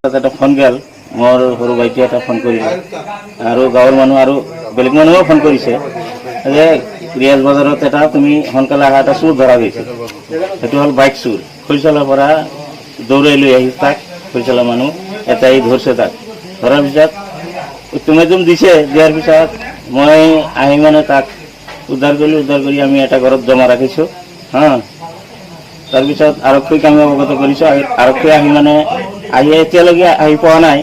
এটা ফোন গেল মোৰ সৰু ভাইটি এটা ফোন কৰিলে আৰু গাঁৱৰ মানুহ আৰু বেলেগ মানুহেও ফোন কৰিছে যে ৰিয়াজ বজাৰত এটা তুমি সোনকালে অহা এটা চুৰ ধৰা গৈছে। সেইটো হ'ল বাইক চুৰ। খৰিচালৰ পৰা দৌৰাই লৈ আহি তাক খৰিচালৰ মানুহ এটাই ধৰিছে। তাক ধৰাৰ পিছত উত্তমেজম দিছে। দিয়াৰ পিছত মই আহি মানে তাক উদ্ধাৰ কৰিলোঁ। উদ্ধাৰ কৰি আমি এটা ঘৰত জমা ৰাখিছোঁ। তাৰপিছত আৰক্ষীক আমি অৱগত কৰিছোঁ। আৰক্ষী আহি মানে এতিয়ালৈকে আহি পোৱা নাই।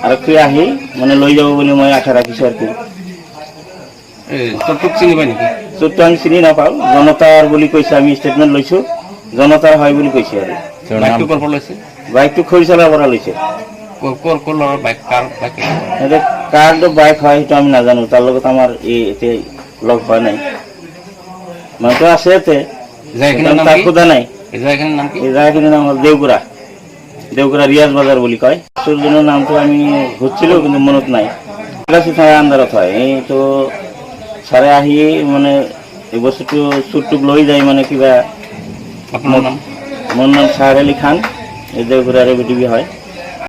আৰক্ষী আহি মানে লৈ যাব বুলি মই আশা ৰাখিছোঁ আৰু কি। চোৰটোক চিনি পায় নেকি? চোৰটো আমি চিনি নাপাওঁ। জনতাৰ বুলি কৈছে, আমি ষ্টেটমেণ্ট লৈছোঁ, জনতাৰ হয় বুলি কৈছে। আৰু বাইকটো ক'ৰ পৰা লৈছে? বাইকটো খৰিচালৰ পৰা লৈছে। ক'ৰ ল'ৰা বাইক? কাৰ বাইক? কাৰটো বাইক হয় সেইটো আমি নাজানো। তাৰ লগত আমাৰ এতিয়া লগ হোৱা নাই। মানুহটো আছে ইয়াতে, জেগাখিনিৰ নাম তাক কি? সোধা নাই। এই জেগাখিনিৰ নাম কি? এই জেগাখিনিৰ নাম হ'ল দেওগুৰা ৰিয়াজ বজাৰ বুলি কয়। চোৰজনৰ নামটো আমি সুধিছিলোঁ কিন্তু মনত নাই। থানাৰ আণ্ডাৰত হয়। এইটো ছাৰে আহি মানে এই বস্তুটো চোৰটোক লৈ যায় মানে কিবা। আপোনাৰ নাম? মোৰ নাম চাহেৰ আলী খান, এই দেওগুৰাৰে বিডিবি হয়।